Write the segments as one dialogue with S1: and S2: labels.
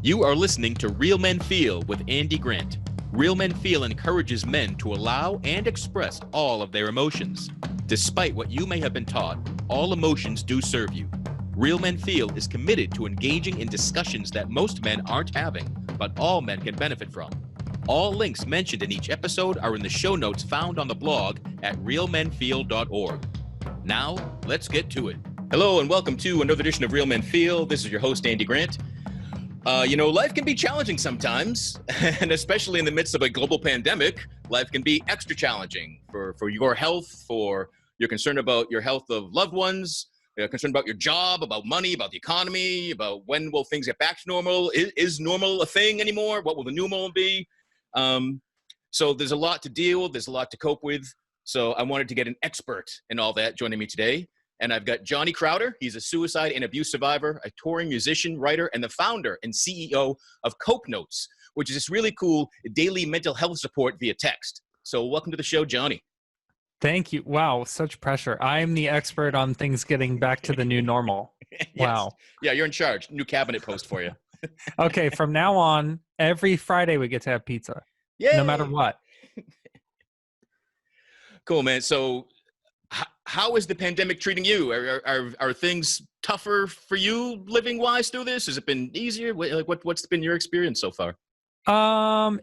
S1: You are listening to Real Men Feel with Andy Grant. Real Men Feel encourages men to allow and express all of their emotions. Despite what you may have been taught, all emotions do serve you. Real Men Feel is committed to engaging in discussions that most men aren't having, but all men can benefit from. All links mentioned in each episode are in the show notes found on the blog at realmenfeel.org. Now, let's get to it. Hello and welcome to another edition of Real Men Feel. This is your host, Andy Grant. Life can be challenging sometimes, and especially in the midst of a global pandemic, life can be extra challenging for your health, for you're concerned about your health of loved ones, you're concerned about your job, about money, about the economy, about when will things get back to normal. Is normal a thing anymore? What will the new normal be? So there's a lot to deal with. There's a lot to cope with. So I wanted to get an expert in all that joining me today. And I've got Johnny Crowder. He's a suicide and abuse survivor, a touring musician, writer, and the founder and CEO of Cope Notes, which is this really cool daily mental health support via text. So welcome to the show, Johnny.
S2: Thank you. Wow, such pressure. I'm the expert on things getting back to the new normal.
S1: Yes.
S2: Wow.
S1: Yeah, you're in charge. New cabinet post for you.
S2: Okay, from now on, every Friday we get to have pizza.
S1: Yay!
S2: No matter what.
S1: Cool, man. So how is the pandemic treating you? Are things tougher for you living wise through this? Has it been easier? What's been your experience so far?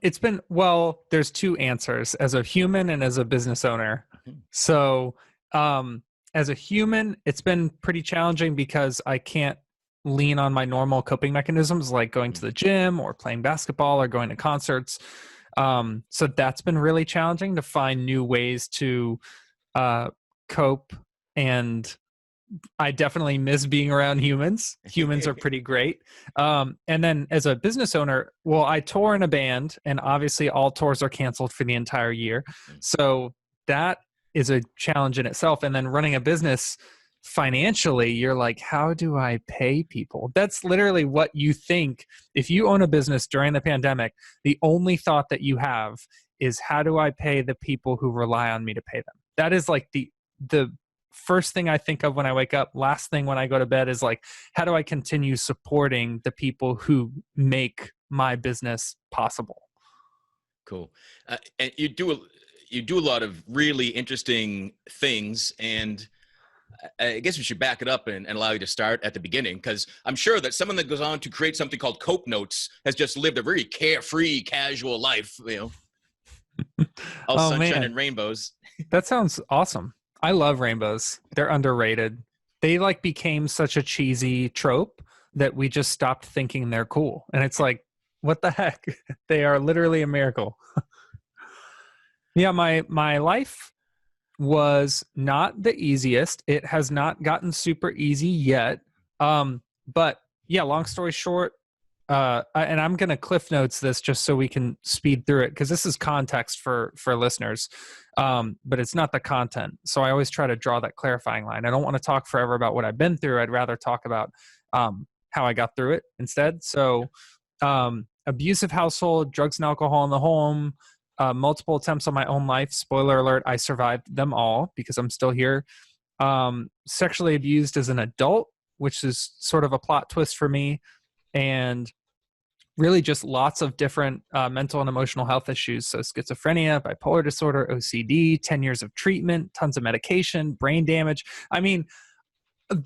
S2: It's been, well, there's two answers, as a human and as a business owner. So, as a human, it's been pretty challenging because I can't lean on my normal coping mechanisms like going to the gym or playing basketball or going to concerts. So that's been really challenging to find new ways to cope, and I definitely miss being around humans. Humans are pretty great. And then as a business owner, well, I tour in a band, and obviously all tours are canceled for the entire year. So that is a challenge in itself. And then running a business financially, you're like, how do I pay people? That's literally what you think. If you own a business during the pandemic, the only thought that you have is, how do I pay the people who rely on me to pay them? That is like the first thing I think of when I wake up. Last thing when I go to bed is like, how do I continue supporting the people who make my business possible?
S1: Cool. And you do a lot of really interesting things, and I guess we should back it up and allow you to start at the beginning, because I'm sure that someone that goes on to create something called Cope Notes has just lived a very carefree, casual life, all sunshine and rainbows.
S2: That sounds awesome. I love rainbows. They're underrated. They became such a cheesy trope that we just stopped thinking they're cool. And it's like, what the heck? They are literally a miracle. Yeah, my life was not the easiest. It has not gotten super easy yet. But yeah, long story short, and I'm going to cliff notes this just so we can speed through it, because this is context for listeners, but it's not the content. So I always try to draw that clarifying line. I don't want to talk forever about what I've been through. I'd rather talk about how I got through it instead. So abusive household, drugs and alcohol in the home, multiple attempts on my own life. Spoiler alert, I survived them all because I'm still here. Sexually abused as an adult, which is sort of a plot twist for me. And really just lots of different mental and emotional health issues. So schizophrenia, bipolar disorder, OCD, 10 years of treatment, tons of medication, brain damage. I mean,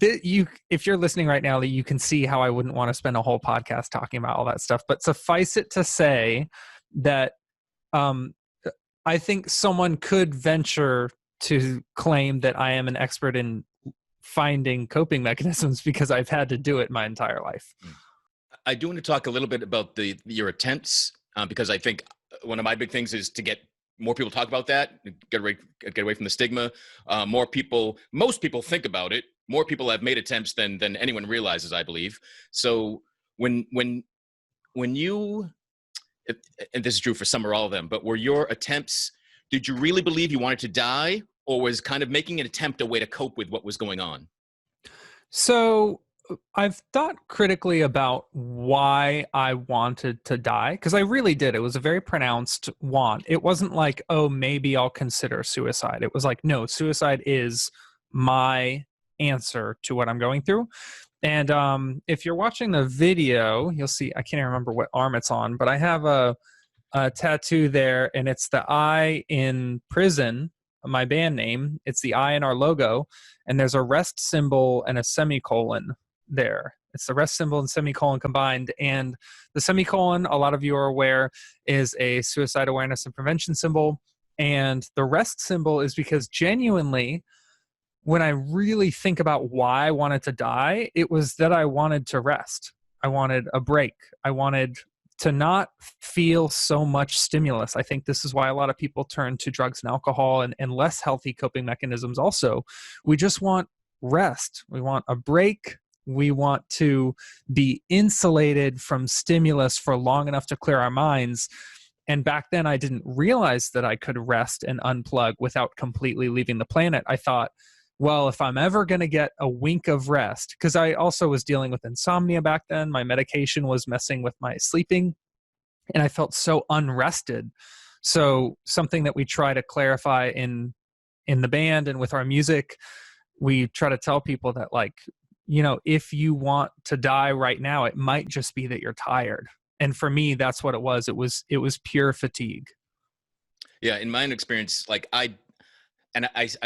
S2: if you're listening right now, you can see how I wouldn't want to spend a whole podcast talking about all that stuff. But suffice it to say that I think someone could venture to claim that I am an expert in finding coping mechanisms because I've had to do it my entire life.
S1: I do want to talk a little bit about your attempts, because I think one of my big things is to get more people to talk about that, get away from the stigma. Most people think about it. More people have made attempts than anyone realizes, I believe. So when you, and this is true for some or all of them, but were your attempts, did you really believe you wanted to die, or was kind of making an attempt a way to cope with what was going on?
S2: So I've thought critically about why I wanted to die, because I really did. It was a very pronounced want. It wasn't like, oh, maybe I'll consider suicide. It was like, no, suicide is my answer to what I'm going through. And if you're watching the video, you'll see, I can't even remember what arm it's on, but I have a tattoo there, and it's the I in prison, my band name. It's the I in our logo, and there's a rest symbol and a semicolon there. It's the rest symbol and semicolon combined. And the semicolon, a lot of you are aware, is a suicide awareness and prevention symbol. And the rest symbol is because genuinely, when I really think about why I wanted to die, it was that I wanted to rest. I wanted a break. I wanted to not feel so much stimulus. I think this is why a lot of people turn to drugs and alcohol and less healthy coping mechanisms also. We just want rest. We want a break. We want to be insulated from stimulus for long enough to clear our minds. And back then, I didn't realize that I could rest and unplug without completely leaving the planet. I thought, well, if I'm ever going to get a wink of rest, because I also was dealing with insomnia back then, my medication was messing with my sleeping, and I felt so unrested. So something that we try to clarify in the band and with our music, we try to tell people that, like, you know, if you want to die right now, it might just be that you're tired. And for me, that's what it was. It was pure fatigue.
S1: Yeah, in my own experience, like I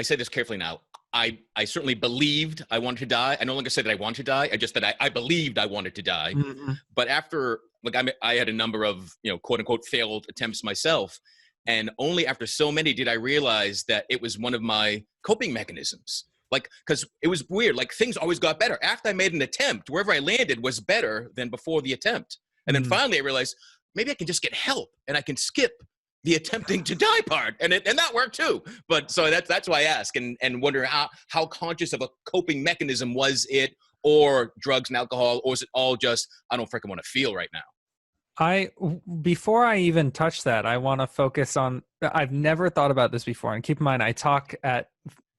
S1: say this carefully now, I certainly believed I wanted to die. I no longer said that I wanted to die. I just that I believed I wanted to die.
S2: Mm-hmm.
S1: But after, like, I had a number of, you know, quote unquote failed attempts myself. And only after so many did I realize that it was one of my coping mechanisms. Like, because it was weird. Like, things always got better. After I made an attempt, wherever I landed was better than before the attempt. And then finally I realized maybe I can just get help and I can skip the attempting to die part, and that worked too. But so that's why I ask and wonder how conscious of a coping mechanism was it, or drugs and alcohol, or is it all just I don't freaking want to feel right now?
S2: Before I even touch that, I want to focus on. I've never thought about this before, and keep in mind, I talk at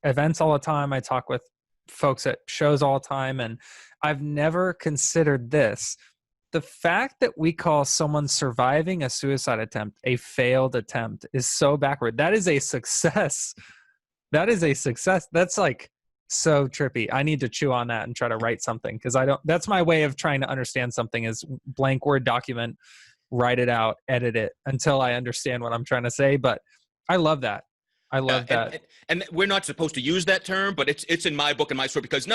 S2: events all the time. I talk with folks at shows all the time, and I've never considered this. The fact that we call someone surviving a suicide attempt a failed attempt is so backward. That is a success. That is a success. That's like so trippy. I need to chew on that and try to write something, because that's my way of trying to understand something is blank Word document, write it out, edit it until I understand what I'm trying to say. But I love that. I love that.
S1: And we're not supposed to use that term, but it's in my book and my story, because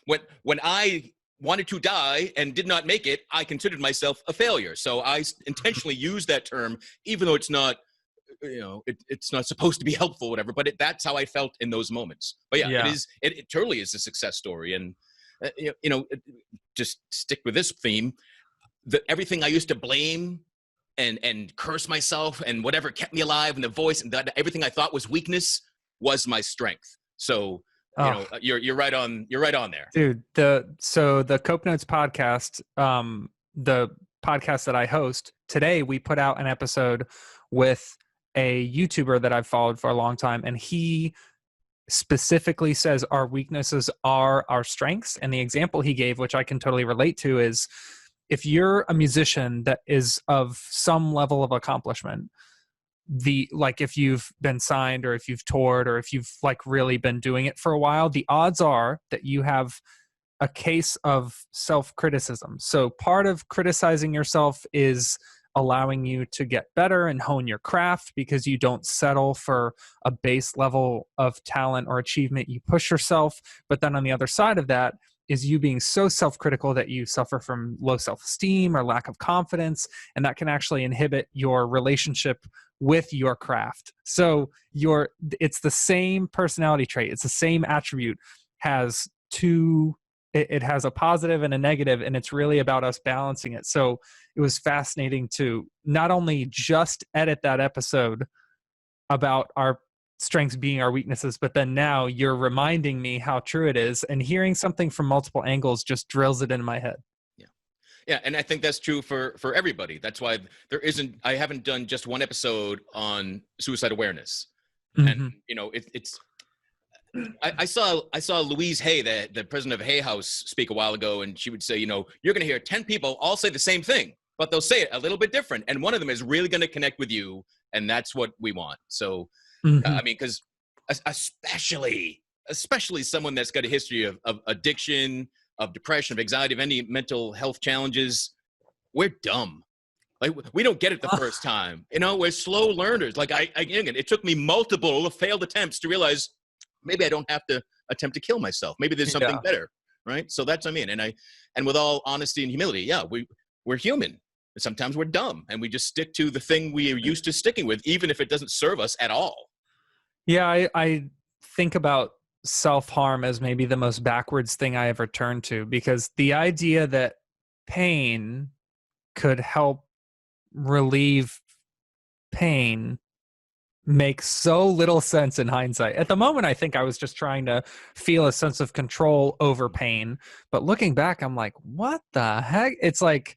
S1: when I wanted to die and did not make it, I considered myself a failure. So I intentionally use that term, even though it's not, you know, it's not supposed to be helpful, whatever. But that's how I felt in those moments. But yeah. It totally is a success story. And just stick with this theme. Everything I used to blame and curse myself and whatever kept me alive, and the voice and everything I thought was weakness was my strength. So. You know, you're right on there,
S2: dude. The Cope Notes podcast, the podcast that I host today, we put out an episode with a YouTuber that I've followed for a long time, and he specifically says our weaknesses are our strengths. And the example he gave, which I can totally relate to, is if you're a musician that is of some level of accomplishment, like if you've been signed or if you've toured or if you've like really been doing it for a while, the odds are that you have a case of self-criticism. So part of criticizing yourself is allowing you to get better and hone your craft, because you don't settle for a base level of talent or achievement. You push yourself. But then on the other side of that is you being so self-critical that you suffer from low self-esteem or lack of confidence, and that can actually inhibit your relationship with your craft. So it's the same personality trait. It's the same attribute, has two, it has a positive and a negative, and it's really about us balancing it. So it was fascinating to not only just edit that episode about our strengths being our weaknesses, but then now you're reminding me how true it is, and hearing something from multiple angles just drills it into my head.
S1: Yeah, and I think that's true for everybody. That's why I haven't done just one episode on suicide awareness. Mm-hmm. And you know, I saw Louise Hay, the president of Hay House, speak a while ago, and she would say, you know, you're going to hear 10 people all say the same thing, but they'll say it a little bit different, and one of them is really going to connect with you, and that's what we want. So, I mean, because especially someone that's got a history of addiction, of depression, of anxiety, of any mental health challenges, we're dumb. Like, we don't get it the first time. We're slow learners. Like, again, it took me multiple failed attempts to realize maybe I don't have to attempt to kill myself. Maybe there's something better, right? So that's what I mean. And with all honesty and humility, yeah, we're human. Sometimes we're dumb, and we just stick to the thing we are used to sticking with, even if it doesn't serve us at all.
S2: Yeah, I think about self-harm as maybe the most backwards thing I ever turned to, because the idea that pain could help relieve pain makes so little sense in hindsight. At the moment, I think I was just trying to feel a sense of control over pain. But looking back, I'm like, what the heck? It's like,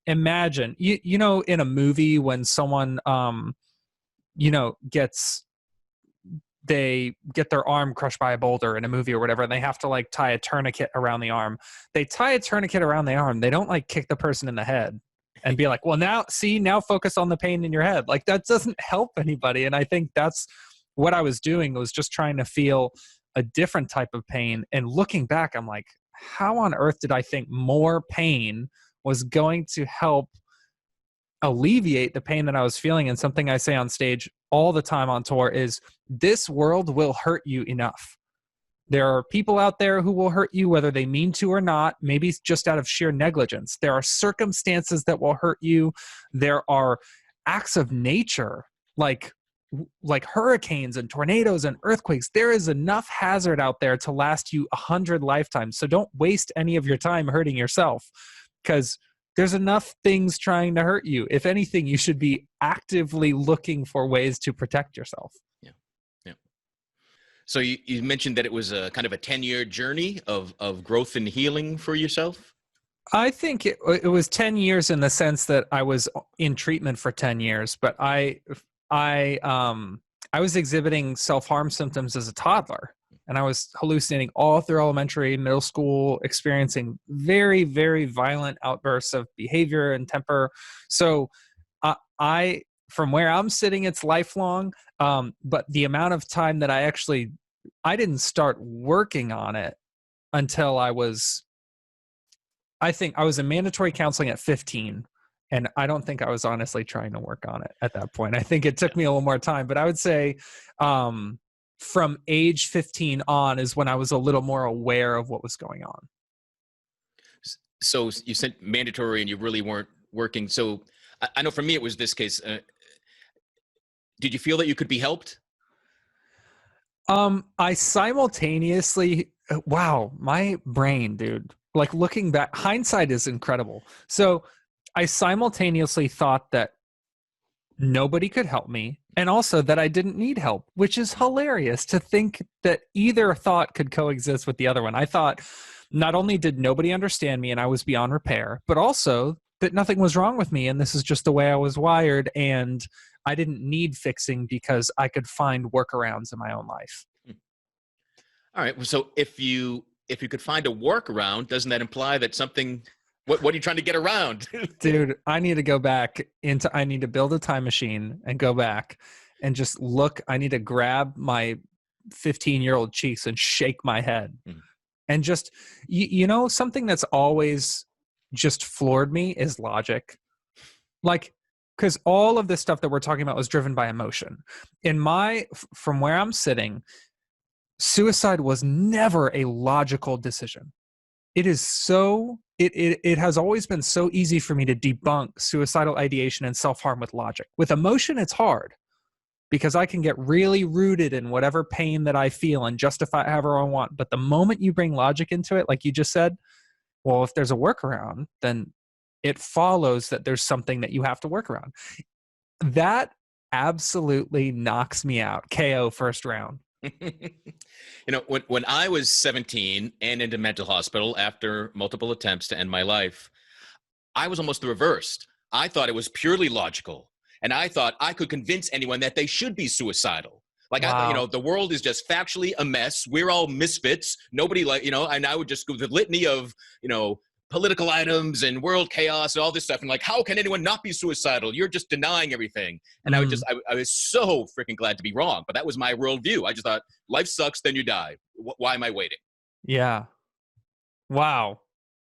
S2: imagine, you know, in a movie when someone, they get their arm crushed by a boulder in a movie or whatever, and they have to like tie a tourniquet around the arm. They tie a tourniquet around the arm. They don't like kick the person in the head and be like, well, now focus on the pain in your head. Like, that doesn't help anybody. And I think that's what I was doing, was just trying to feel a different type of pain. And looking back, I'm like, how on earth did I think more pain was going to help alleviate the pain that I was feeling? And something I say on stage all the time on tour is, this world will hurt you enough. There are people out there who will hurt you, whether they mean to or not, maybe just out of sheer negligence. There are circumstances that will hurt you. There are acts of nature, like hurricanes and tornadoes and earthquakes. There is enough hazard out there to last you 100 lifetimes. So don't waste any of your time hurting yourself, because there's enough things trying to hurt you. If anything, you should be actively looking for ways to protect yourself.
S1: Yeah. Yeah. So you mentioned that it was a kind of a 10-year journey of growth and healing for yourself.
S2: I think it was 10 years in the sense that I was in treatment for 10 years, but I was exhibiting self-harm symptoms as a toddler. And I was hallucinating all through elementary, middle school, experiencing very, very violent outbursts of behavior and temper. So from where I'm sitting, it's lifelong. But the amount of time that I didn't start working on it until I think I was in mandatory counseling at 15. And I don't think I was honestly trying to work on it at that point. I think it took me a little more time, but I would say, from age 15 on is when I was a little more aware of what was going on.
S1: So you said mandatory and you really weren't working. So I know for me, it was this case. Did you feel that you could be helped?
S2: I simultaneously, wow, my brain, dude, like looking back, hindsight is incredible. So I simultaneously thought that nobody could help me, and also that I didn't need help, which is hilarious to think that either thought could coexist with the other one. I thought not only did nobody understand me and I was beyond repair, but also that nothing was wrong with me and this is just the way I was wired and I didn't need fixing because I could find workarounds in my own life.
S1: All right. So if you could find a workaround, doesn't that imply that something... What are you trying to get around?
S2: Dude, I need to go back I need to build a time machine and go back and just look. I need to grab my 15-year-old cheeks and shake my head. And just, something that's always just floored me is logic. Like, because all of this stuff that we're talking about was driven by emotion. From where I'm sitting, suicide was never a logical decision. It is so... It has always been so easy for me to debunk suicidal ideation and self-harm with logic. With emotion, it's hard because I can get really rooted in whatever pain that I feel and justify it however I want. But the moment you bring logic into it, like you just said, well, if there's a workaround, then it follows that there's something that you have to work around. That absolutely knocks me out. KO first round.
S1: When I was 17 and into mental hospital after multiple attempts to end my life, I was almost the reverse. I thought it was purely logical. And I thought I could convince anyone that they should be suicidal. Like, wow. The world is just factually a mess. We're all misfits. Nobody and I would just go the litany of, political items and world chaos and all this stuff. And like, how can anyone not be suicidal? You're just denying everything. And I was so freaking glad to be wrong. But that was my worldview. I just thought life sucks, then you die. Why am I waiting?
S2: Yeah. Wow.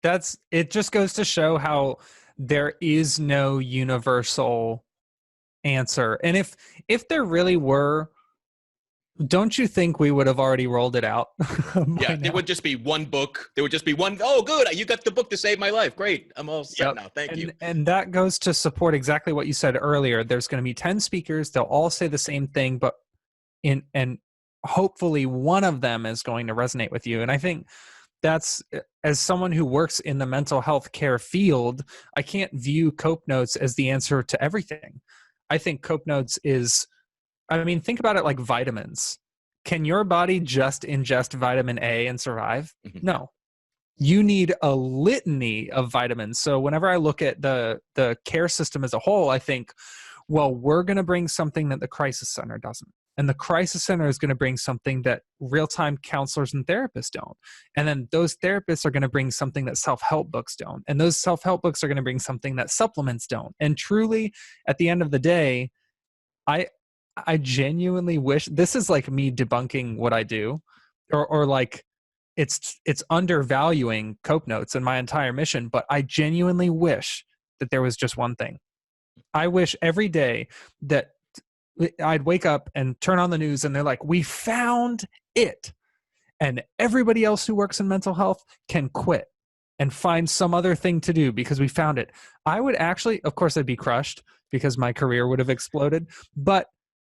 S2: it just goes to show how there is no universal answer. And if there really were, don't you think we would have already rolled it out by
S1: There
S2: now?
S1: would just be one book. There would just be one. Oh, good. You got the book to save my life. Great. I'm all set now. Thank you.
S2: And that goes to support exactly what you said earlier. There's going to be 10 speakers. They'll all say the same thing, but and hopefully one of them is going to resonate with you. And I think that's, as someone who works in the mental health care field, I can't view Cope Notes as the answer to everything. I think Cope Notes is, I mean, think about it like vitamins. Can your body just ingest vitamin A and survive? No. You need a litany of vitamins. So whenever I look at the care system as a whole, I think, well, we're going to bring something that the crisis center doesn't. And the crisis center is going to bring something that real-time counselors and therapists don't. And then those therapists are going to bring something that self-help books don't. And those self-help books are going to bring something that supplements don't. And truly, at the end of the day, I genuinely wish, this is like me debunking what I do, or like it's undervaluing Cope Notes and my entire mission, but I genuinely wish that there was just one thing. I wish every day that I'd wake up and turn on the news and they're like, we found it. And everybody else who works in mental health can quit and find some other thing to do because we found it. I would actually, of course, I'd be crushed because my career would have exploded. But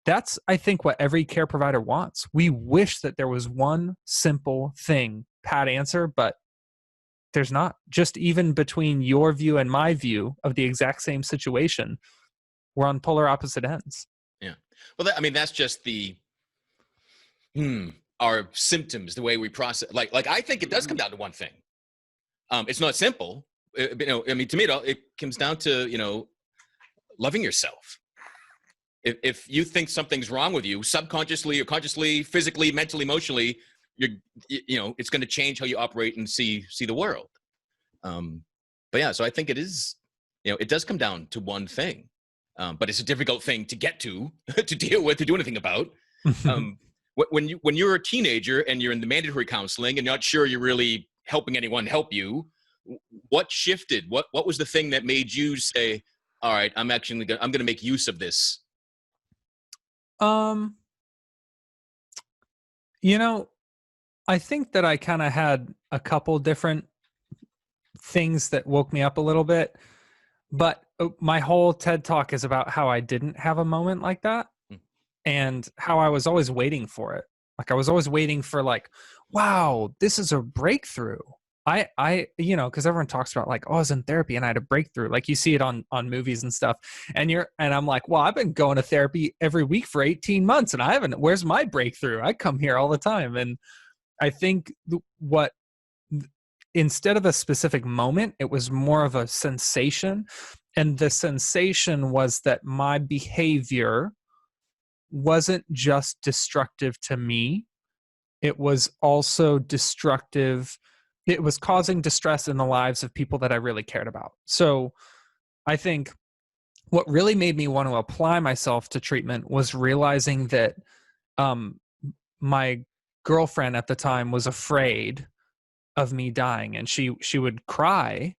S2: that's, I think, what every care provider wants. We wish that there was one simple thing, pat answer, but there's not. Just even between your view and my view of the exact same situation, we're on polar opposite ends.
S1: Yeah. Well, that's just our symptoms, the way we process. Like I think it does come down to one thing. It's not simple. To me, it comes down to, loving yourself. If you think something's wrong with you, subconsciously or consciously, physically, mentally, emotionally, it's going to change how you operate and see the world. But yeah, so I think it is, it does come down to one thing. But it's a difficult thing to get to deal with, to do anything about. When you're a teenager and you're in the mandatory counseling and not sure you're really helping anyone help you, what shifted? What was the thing that made you say, all right, I'm going to make use of this?
S2: I think that I kind of had a couple different things that woke me up a little bit, but my whole TED Talk is about how I didn't have a moment like that and how I was always waiting for it. Like I was always waiting for like, wow, this is a breakthrough. Because everyone talks about like, oh, I was in therapy and I had a breakthrough. Like you see it on movies and stuff. And I'm like, well, I've been going to therapy every week for 18 months and where's my breakthrough? I come here all the time. And I think instead of a specific moment, it was more of a sensation. And the sensation was that my behavior wasn't just destructive to me. It was also destructive. It was causing distress in the lives of people that I really cared about. So I think what really made me want to apply myself to treatment was realizing that my girlfriend at the time was afraid of me dying, and she would cry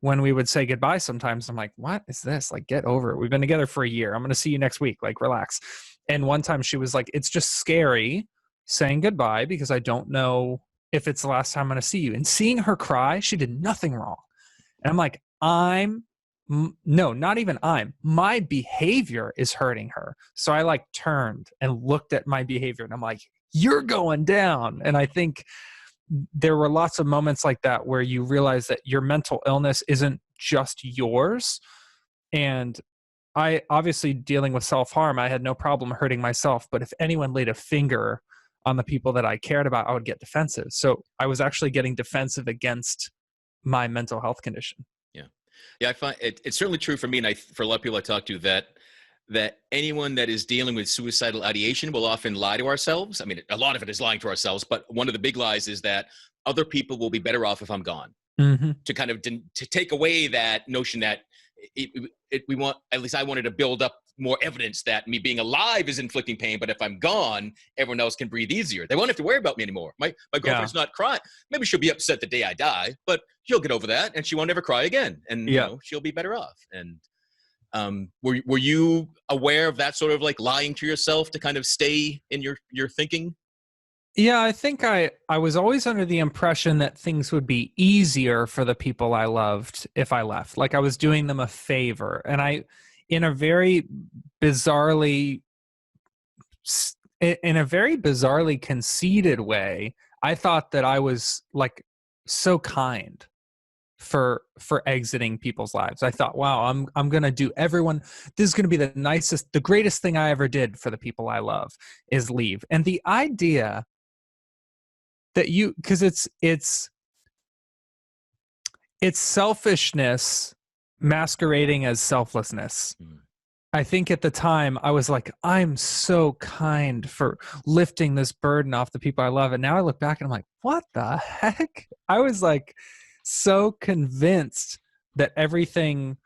S2: when we would say goodbye sometimes. I'm like, what is this? Like, get over it. We've been together for a year. I'm going to see you next week. Like, relax. And one time she was like, it's just scary saying goodbye because I don't know if it's the last time I'm going to see you. And seeing her cry, she did nothing wrong. And I'm like, my behavior is hurting her. So I like turned and looked at my behavior and I'm like, you're going down. And I think there were lots of moments like that where you realize that your mental illness isn't just yours. And I obviously, dealing with self-harm, I had no problem hurting myself. But if anyone laid a finger on the people that I cared about, I would get defensive. So I was actually getting defensive against my mental health condition.
S1: Yeah, I find it's certainly true for me, and for a lot of people I talk to, that anyone that is dealing with suicidal ideation will often lie to ourselves. I mean, a lot of it is lying to ourselves, but one of the big lies is that other people will be better off if I'm gone.
S2: Mm-hmm.
S1: To kind of to take away that notion that we want, at least I wanted to build up more evidence that me being alive is inflicting pain, but if I'm gone, everyone else can breathe easier. They won't have to worry about me anymore. My girlfriend's not crying. Maybe she'll be upset the day I die, but she'll get over that and she won't ever cry again. And you know, she'll be better off. And were you aware of that sort of like lying to yourself to kind of stay in your thinking?
S2: Yeah, I think I was always under the impression that things would be easier for the people I loved if I left. Like I was doing them a favor. And in a very bizarrely conceited way, I thought that I was like so kind for exiting people's lives. I thought, wow, I'm going to do everyone. This is going to be the greatest thing I ever did for the people I love is leave. And the idea that because it's selfishness masquerading as selflessness. I think at the time I was like, I'm so kind for lifting this burden off the people I love. And now I look back and I'm like, what the heck? I was like so convinced that everything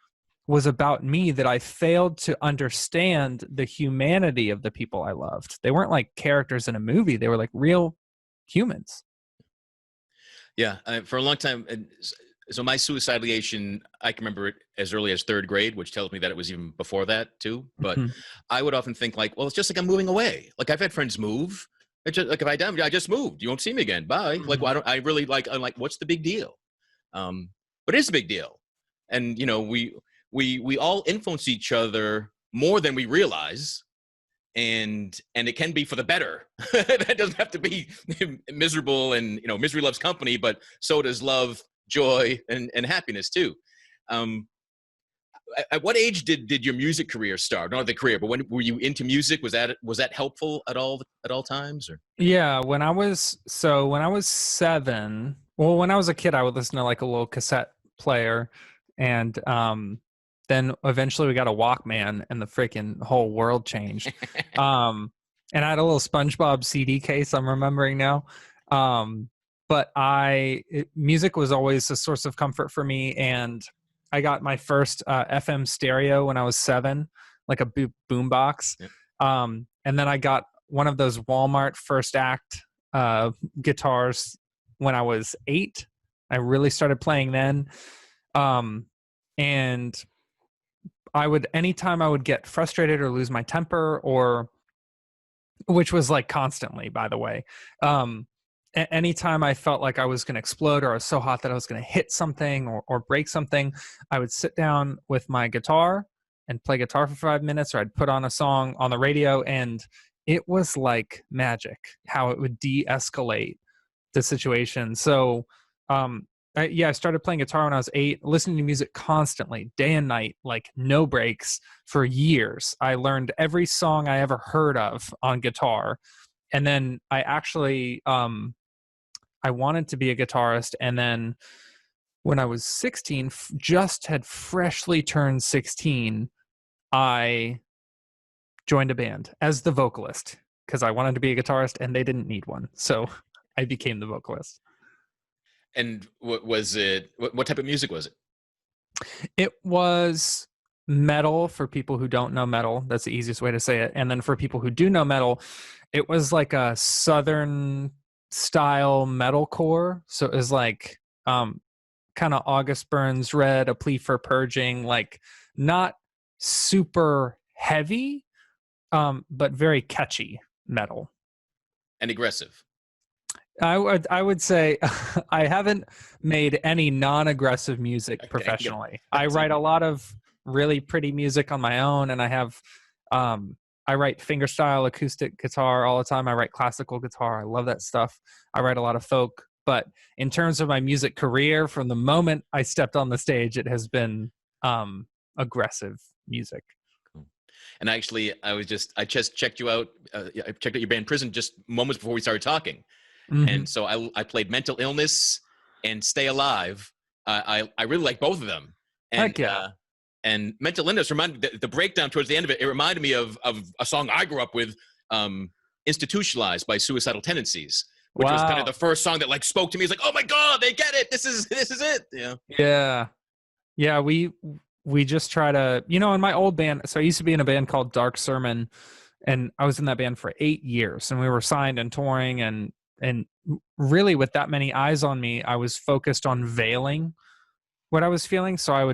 S2: was about me that I failed to understand the humanity of the people I loved. They weren't like characters in a movie. They were like real humans.
S1: Yeah, for a long time. So my suicide ideation, I can remember it as early as third grade, which tells me that it was even before that too. But I would often think like, well, it's just like I'm moving away. Like I've had friends move. It's just like if I die, I just moved. You won't see me again. Bye. Like why don't I really like? I'm like, what's the big deal? But it is a big deal. And you know, we all influence each other more than we realize. And it can be for the better. That doesn't have to be miserable, and you know, misery loves company, but so does love, joy, and happiness too. At what age did your music career start? Not the career, but when were you into music? Was that helpful at all times? Or
S2: yeah, when I was 7, well, when I was a kid, I would listen to like a little cassette player, and then eventually we got a Walkman and the freaking whole world changed. And I had a little SpongeBob CD case, I'm remembering now. But music was always a source of comfort for me. And I got my first FM stereo when I was 7, like a boombox. Yep. And then I got one of those Walmart First Act guitars when I was 8. I really started playing then. And anytime I would get frustrated or lose my temper, which was like constantly, by the way, anytime I felt like I was going to explode or I was so hot that I was going to hit something or break something, I would sit down with my guitar and play guitar for 5 minutes, or I'd put on a song on the radio, and it was like magic how it would de-escalate the situation. So, I started playing guitar when I was 8, listening to music constantly, day and night, like no breaks for years. I learned every song I ever heard of on guitar. And then I actually, I wanted to be a guitarist. And then when I was 16, just had freshly turned 16, I joined a band as the vocalist because I wanted to be a guitarist and they didn't need one. So I became the vocalist.
S1: And what type of music was it?
S2: It was metal for people who don't know metal. That's the easiest way to say it. And then for people who do know metal, it was like a Southern style metalcore. So it was like kind of August Burns Red, A Plea for Purging, like not super heavy, but very catchy metal.
S1: And aggressive.
S2: I would say I haven't made any non-aggressive music professionally. I write a lot of really pretty music on my own, and I have I write fingerstyle acoustic guitar all the time. I write classical guitar. I love that stuff. I write a lot of folk. But in terms of my music career, from the moment I stepped on the stage, it has been aggressive music.
S1: And actually, I just checked you out. I checked out your band Prison just moments before we started talking. Mm-hmm. And so I played Mental Illness and Stay Alive. I really like both of them. And,
S2: heck yeah.
S1: And Mental Illness reminded the breakdown towards the end of it. It reminded me of a song I grew up with, Institutionalized by Suicidal Tendencies, which was kind of the first song that like spoke to me. It's like, oh my God, they get it. This is it. Yeah.
S2: Yeah. Yeah. we just try to, in my old band. So I used to be in a band called Dark Sermon, and I was in that band for 8 years, and we were signed and touring, and really with that many eyes on me, I was focused on veiling what I was feeling. So I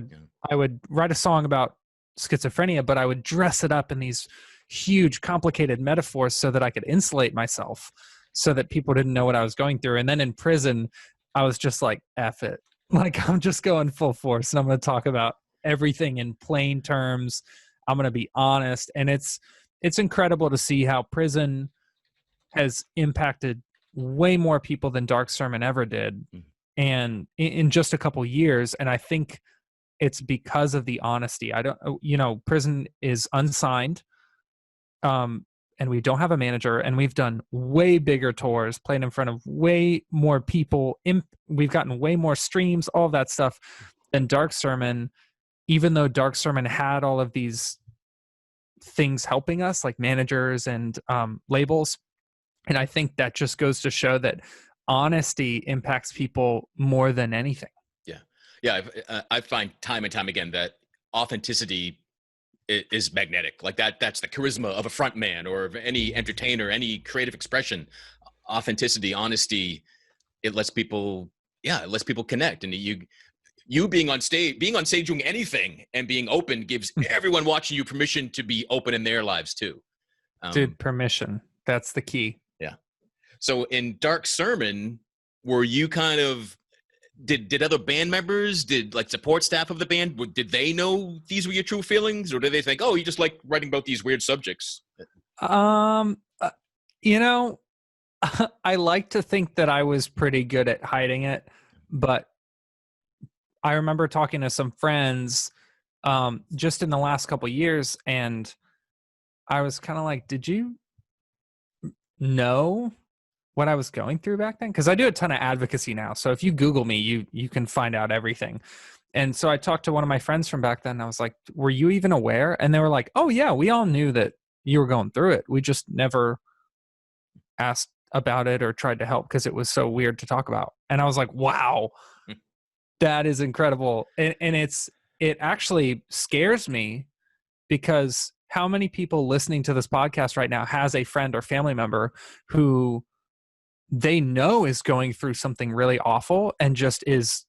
S2: would write a song about schizophrenia, but I would dress it up in these huge, complicated metaphors so that I could insulate myself, so that people didn't know what I was going through. And then in prison, I was just like, F it. Like, I'm just going full force, and I'm going to talk about everything in plain terms. I'm going to be honest. And it's incredible to see how prison has impacted way more people than Dark Sermon ever did. And in just a couple years. And I think it's because of the honesty. Prison is unsigned. And we don't have a manager, and we've done way bigger tours, played in front of way more people. We've gotten way more streams, all of that stuff than Dark Sermon, even though Dark Sermon had all of these things helping us, like managers and labels. And I think that just goes to show that honesty impacts people more than anything.
S1: Yeah. I find time and time again that authenticity is magnetic. Like that's the charisma of a front man or of any entertainer, any creative expression. Authenticity, honesty, it lets people connect. And you being on stage doing anything and being open gives everyone watching you permission to be open in their lives too.
S2: Dude, permission. That's the key.
S1: Yeah. So in Dark Sermon, were you kind of, did other band members, did like support staff of the band, did they know these were your true feelings, or did they think, oh, you just like writing about these weird subjects?
S2: I like to think that I was pretty good at hiding it, but I remember talking to some friends just in the last couple of years, and I was kind of like, did you know what I was going through back then? Because I do a ton of advocacy now. So if you Google me, you can find out everything. And so I talked to one of my friends from back then, and I was like, were you even aware? And they were like, oh yeah, we all knew that you were going through it. We just never asked about it or tried to help because it was so weird to talk about. And I was like, wow, that is incredible. And it actually scares me, because how many people listening to this podcast right now has a friend or family member who they know is going through something really awful and just is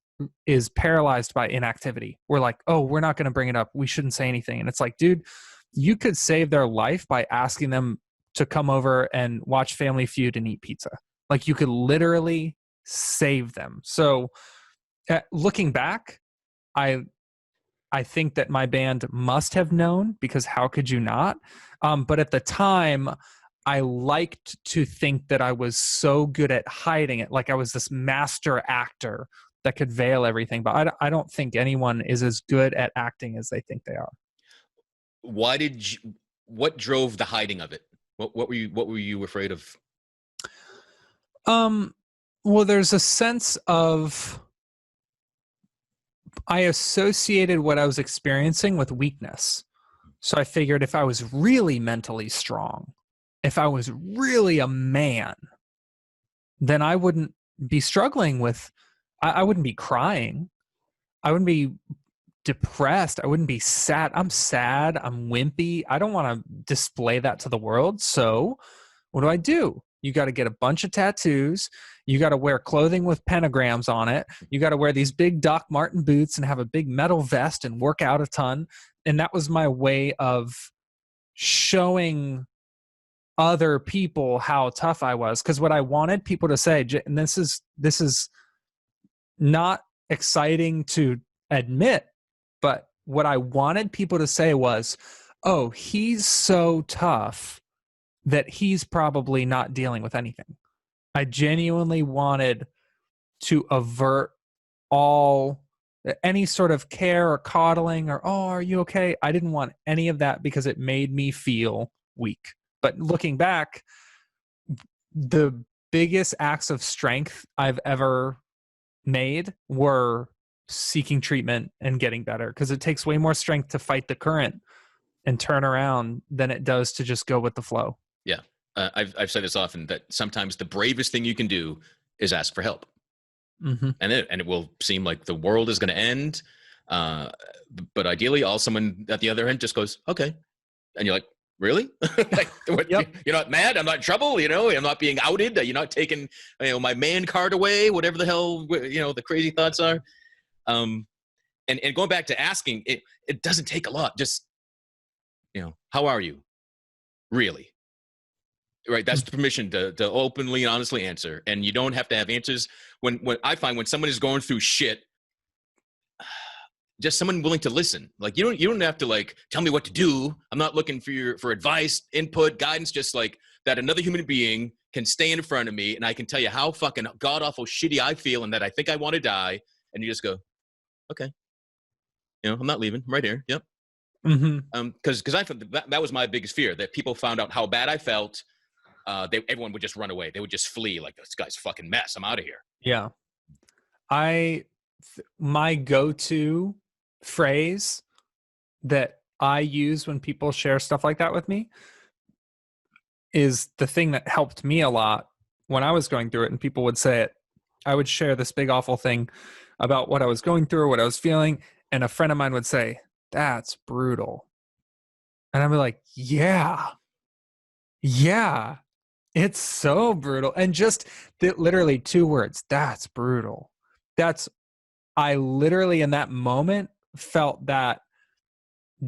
S2: paralyzed by inactivity? We're like, oh, we're not going to bring it up. We shouldn't say anything. And it's like, dude, you could save their life by asking them to come over and watch Family Feud and eat pizza. Like, you could literally save them. So looking back, I think that my band must have known, because how could you not? But at the time, I liked to think that I was so good at hiding it, like I was this master actor that could veil everything. But I don't think anyone is as good at acting as they think they are.
S1: What drove the hiding of it? What were you afraid of?
S2: Well, there's a sense of, I associated what I was experiencing with weakness. So I figured if I was really mentally strong, if I was really a man, then I wouldn't be struggling with, I wouldn't be crying. I wouldn't be depressed. I wouldn't be sad. I'm sad. I'm wimpy. I don't want to display that to the world. So what do? You got to get a bunch of tattoos. You got to wear clothing with pentagrams on it. You got to wear these big Doc Marten boots and have a big metal vest and work out a ton. And that was my way of showing other people how tough I was. Because what I wanted people to say, and this is not exciting to admit, but what I wanted people to say was, oh, he's so tough that he's probably not dealing with anything. I genuinely wanted to avert any sort of care or coddling or, oh, are you okay? I didn't want any of that, because it made me feel weak. But looking back, the biggest acts of strength I've ever made were seeking treatment and getting better, because it takes way more strength to fight the current and turn around than it does to just go with the flow.
S1: Yeah. I've said this often, that sometimes the bravest thing you can do is ask for help. Mm-hmm. And it will seem like the world is going to end. Uh, but ideally, all someone at the other end just goes, okay. And you're like, really? Like, what,
S2: Yep.
S1: you're not mad? I'm not in trouble? I'm not being outed? You're not taking, my man card away? Whatever the hell, the crazy thoughts are. And going back to asking, it doesn't take a lot. Just, how are you? Really? Right. That's the permission to openly and honestly answer. And you don't have to have answers. When I find when someone is going through shit, just someone willing to listen. Like you don't have to like tell me what to do. I'm not looking for advice, input, guidance, just like that another human being can stay in front of me and I can tell you how fucking god awful shitty I feel and that I think I want to die. And you just go, okay. I'm not leaving. I'm right here. Yep.
S2: Mm-hmm.
S1: Because I that was my biggest fear, that people found out how bad I felt. Everyone would just run away. They would just flee. Like, this guy's a fucking mess. I'm out of here.
S2: Yeah. My go-to phrase that I use when people share stuff like that with me is the thing that helped me a lot when I was going through it and people would say it. I would share this big awful thing about what I was going through or what I was feeling, and a friend of mine would say, "That's brutal." And I'd be like, "Yeah. Yeah. It's so brutal." And just literally 2 words, "That's brutal." I literally in that moment felt that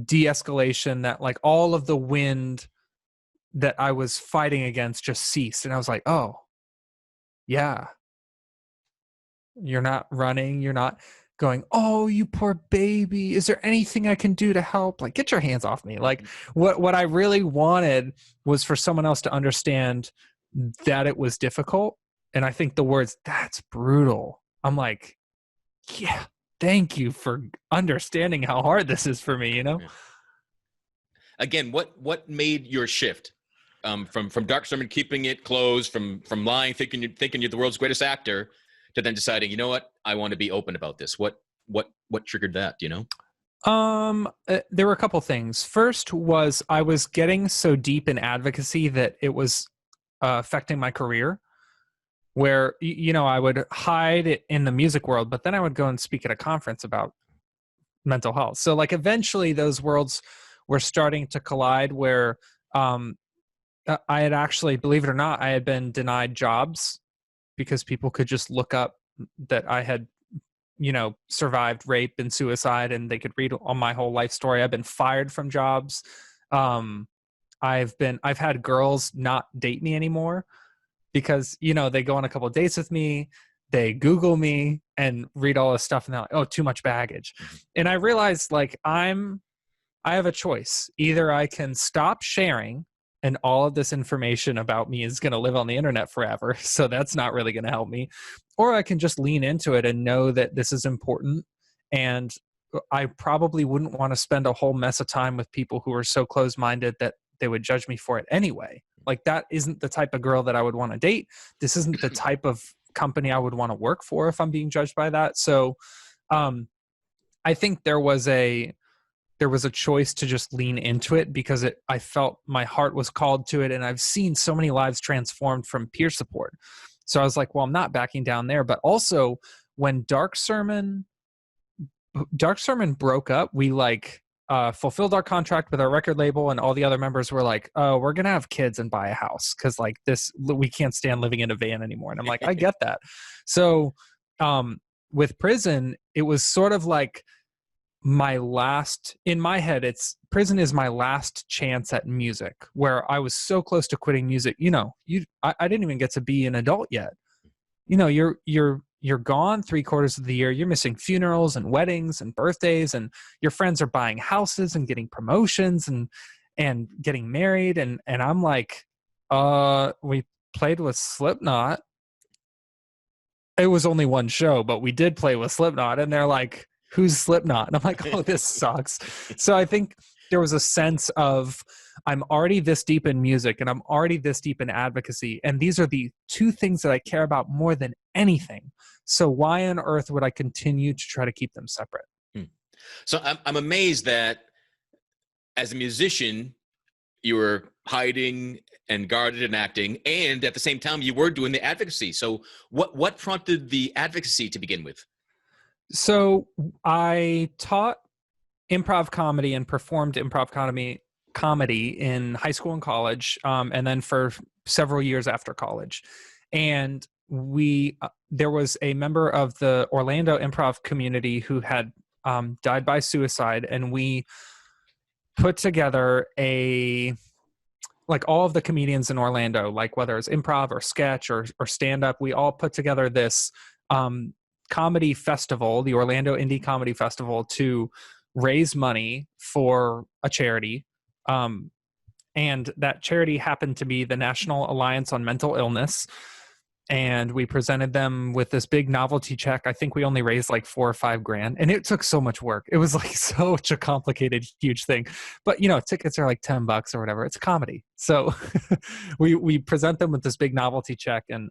S2: de-escalation, that like all of the wind that I was fighting against just ceased. And I was like, oh, yeah, you're not running. You're not going, oh, you poor baby. Is there anything I can do to help? Like, get your hands off me. Like what I really wanted was for someone else to understand that it was difficult. And I think the words, "That's brutal." I'm like, yeah, thank you for understanding how hard this is for me,
S1: Yeah. Again, what made your shift from Dark Sermon, keeping it closed, from lying, thinking you're the world's greatest actor, to then deciding, you know what, I want to be open about this? What triggered that?
S2: There were a couple things. First was I was getting so deep in advocacy that it was affecting my career, where I would hide in the music world, but then I would go and speak at a conference about mental health. So like eventually those worlds were starting to collide, where I had actually, believe it or not, I had been denied jobs because people could just look up that I had survived rape and suicide, and they could read on my whole life story. I've been fired from jobs. I've had girls not date me anymore because they go on a couple of dates with me, they Google me and read all this stuff, and they're like, oh, too much baggage. And I realized like I have a choice. Either I can stop sharing, and all of this information about me is going to live on the internet forever, so that's not really going to help me, or I can just lean into it and know that this is important. And I probably wouldn't want to spend a whole mess of time with people who are so closed-minded that they would judge me for it anyway. Like, that isn't the type of girl that I would want to date. This isn't the type of company I would want to work for if I'm being judged by that. So I think there was a choice to just lean into it because I felt my heart was called to it. And I've seen so many lives transformed from peer support. So I was like, well, I'm not backing down there. But also when Dark Sermon broke up, we fulfilled our contract with our record label, and all the other members were like, oh, we're going to have kids and buy a house, because like this, we can't stand living in a van anymore. And I'm like, I get that. So with Prison, it was sort of like in my head, Prison is my last chance at music, where I was so close to quitting music. I didn't even get to be an adult yet. You're gone 3/4 of the year. You're missing funerals and weddings and birthdays, and your friends are buying houses and getting promotions and getting married. And I'm like, we played with Slipknot. It was only one show, but we did play with Slipknot. And they're like, who's Slipknot? And I'm like, oh, this sucks. So I think there was a sense of, I'm already this deep in music and I'm already this deep in advocacy, and these are the two things that I care about more than anything. So why on earth would I continue to try to keep them separate?
S1: So I'm amazed that as a musician, you were hiding and guarded and acting, and at the same time you were doing the advocacy. So what prompted the advocacy to begin with?
S2: So I taught improv comedy and performed improv comedy in high school and college, and then for several years after college. And we there was a member of the Orlando improv community who had died by suicide, and we put together a like all of the comedians in Orlando, like whether it's improv or sketch or stand up, we all put together this comedy festival, the Orlando Indie Comedy Festival, to raise money for a charity. And that charity happened to be the National Alliance on Mental Illness. And we presented them with this big novelty check. I think we only raised like $4 or $5 grand, and it took so much work. It was like such a complicated, huge thing. But tickets are like $10 or whatever. It's comedy, so we present them with this big novelty check, and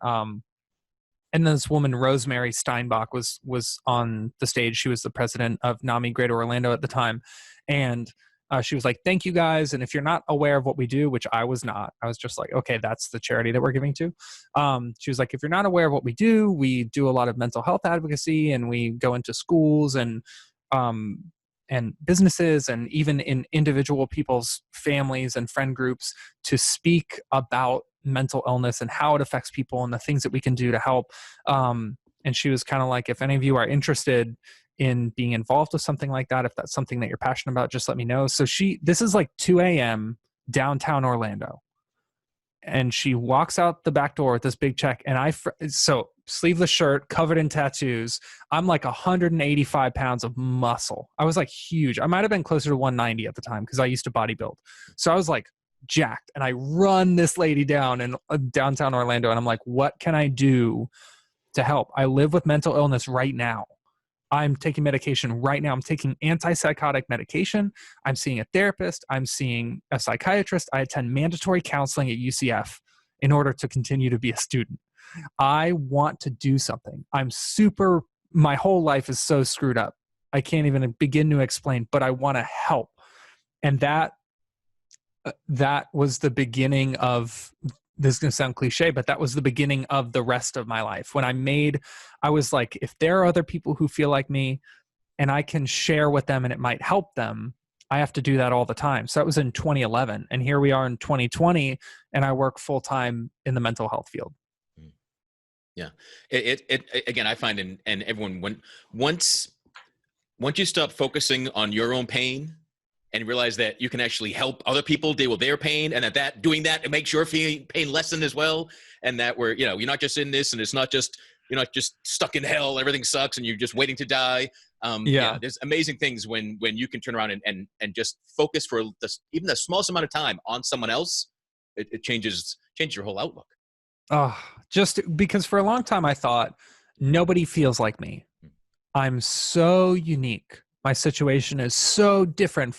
S2: this woman Rosemary Steinbach was on the stage. She was the president of NAMI Greater Orlando at the time, and she was like, "Thank you guys." And if you're not aware of what we do, which I was not, I was just like, "Okay, that's the charity that we're giving to." She was like, "If you're not aware of what we do a lot of mental health advocacy, and we go into schools and businesses, and even in individual people's families and friend groups, to speak about mental illness and how it affects people and the things that we can do to help." And she was kind of like, "If any of you are interested in being involved with something like that, if that's something that you're passionate about, just let me know." So this is like 2 a.m. downtown Orlando. And she walks out the back door with this big check. And so sleeveless shirt, covered in tattoos. I'm like 185 pounds of muscle. I was like huge. I might've been closer to 190 at the time, because I used to bodybuild. So I was like jacked, and I run this lady down in downtown Orlando. And I'm like, "What can I do to help? I live with mental illness right now. I'm taking medication right now. I'm taking antipsychotic medication. I'm seeing a therapist. I'm seeing a psychiatrist. I attend mandatory counseling at UCF in order to continue to be a student. I want to do something. My whole life is so screwed up. I can't even begin to explain, but I want to help." And that was the beginning of, this is going to sound cliche, but that was the beginning of the rest of my life. I was like, if there are other people who feel like me and I can share with them and it might help them, I have to do that all the time. So that was in 2011. And here we are in 2020, and I work full time in the mental health field.
S1: Yeah. It again, I find and everyone, once you stop focusing on your own pain and realize that you can actually help other people deal with their pain, and that doing that, it makes your pain lessen as well. And that you're not just in this, and it's not just, you're not just stuck in hell, everything sucks and you're just waiting to die. There's amazing things when you can turn around and just focus for even the smallest amount of time on someone else. It changes your whole outlook.
S2: Oh, just because for a long time I thought nobody feels like me. I'm so unique. My situation is so different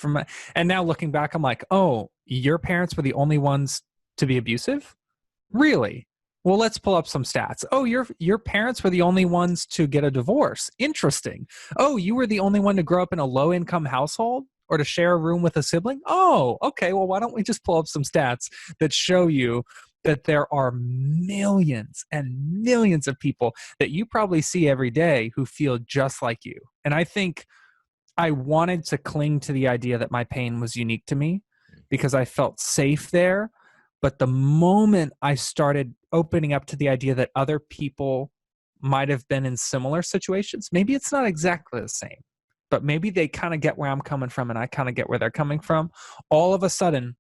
S2: and now looking back, I'm like, "Oh, your parents were the only ones to be abusive? Really? Well, let's pull up some stats. Oh, your parents were the only ones to get a divorce. Interesting. Oh, you were the only one to grow up in a low income household or to share a room with a sibling? Oh, okay. Well, why don't we just pull up some stats that show you that there are millions and millions of people that you probably see every day who feel just like you." And I think I wanted to cling to the idea that my pain was unique to me because I felt safe there. But the moment I started opening up to the idea that other people might have been in similar situations, maybe it's not exactly the same, but maybe they kind of get where I'm coming from and I kind of get where they're coming from. All of a sudden,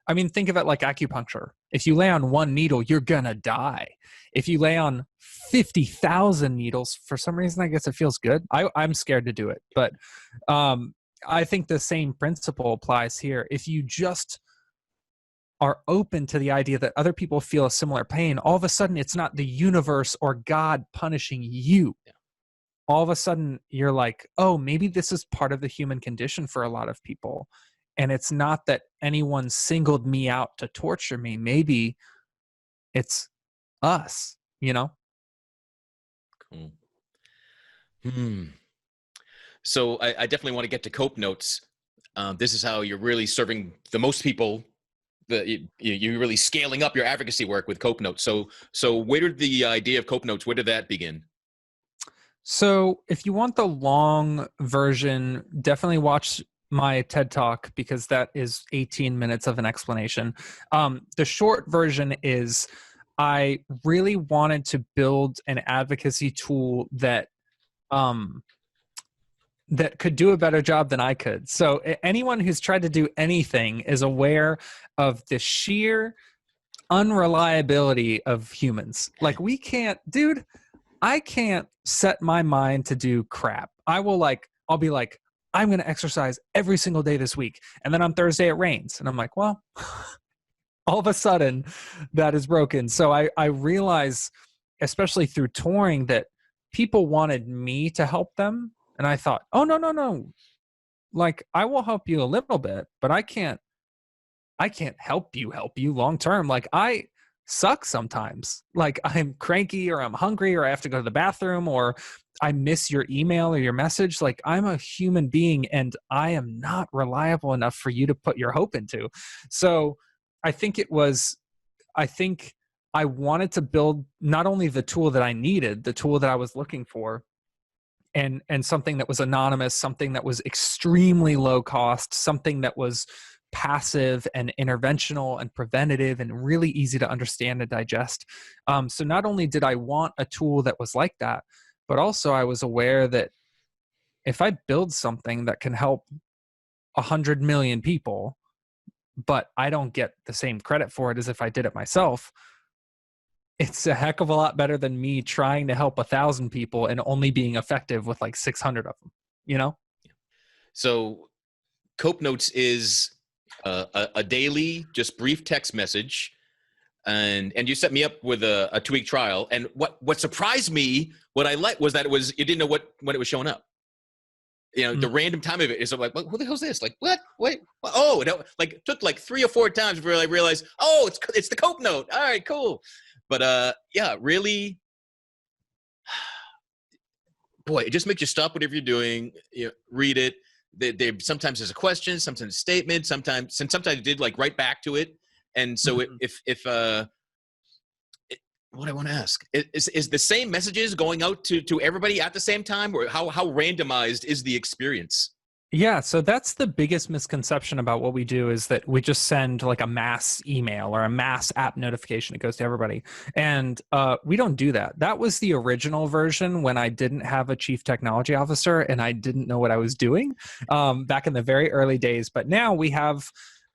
S2: I mean, think of it like acupuncture. If you lay on one needle, you're going to die. If you lay on 50,000 needles, for some reason, I guess it feels good. I'm scared to do it. But I think the same principle applies here. If you just are open to the idea that other people feel a similar pain, all of a sudden, it's not the universe or God punishing you.
S1: Yeah.
S2: All of a sudden, you're like, "Oh, maybe this is part of the human condition for a lot of people. And it's not that anyone singled me out to torture me. Maybe it's us, you know?"
S1: Cool. So I definitely want to get to Cope Notes. This is how you're really serving the most people. You're really scaling up your advocacy work with Cope Notes. So where did the idea of Cope Notes, where did that begin?
S2: So if you want the long version, definitely watch my TED Talk because that is 18 minutes of an explanation. The short version is I really wanted to build an advocacy tool um, that could do a better job than I could. So anyone who's tried to do anything is aware of the sheer unreliability of humans. Like we can't, dude, I can't set my mind to do crap. I'll be like, I'm going to exercise every single day this week. And then on Thursday it rains. And I'm like, well, all of a sudden that is broken. So I realize, especially through touring, that people wanted me to help them. And I thought, oh, no, no, no. Like I will help you a little bit, but I can't help you long term. Like I suck sometimes. Like I'm cranky or I'm hungry or I have to go to the bathroom or I miss your email or your message. Like I'm a human being and I am not reliable enough for you to put your hope into. So I think I wanted to build not only the tool that I needed, the tool that I was looking for, and something that was anonymous, something that was extremely low cost, something that was passive and interventional and preventative and really easy to understand and digest. So not only did I want a tool that was like that, but also I was aware that if I build something that can help 100 million people, but I don't get the same credit for it as if I did it myself, it's a heck of a lot better than me trying to help 1,000 people and only being effective with like 600 of them, you know?
S1: So Cope Notes is a daily, just brief text message. And you set me up with a 2-week trial. And what surprised me, what I liked was that you didn't know when it was showing up. You know, the random time of it is like, who the hell's this? Like, what? Wait, what? Oh, it took like 3 or 4 times before I realized, oh, it's the Cope Note. All right, cool. But yeah, really, boy, it just makes you stop whatever you're doing, read it. They sometimes there's a question, sometimes a statement, sometimes you did like right back to it. And so what I want to ask is the same messages going out to everybody at the same time, or how randomized is the experience?
S2: Yeah, so that's the biggest misconception about what we do, is that we just send like a mass email or a mass app notification. It goes to everybody. And we don't do that. That was the original version when I didn't have a chief technology officer and I didn't know what I was doing back in the very early days. But now we have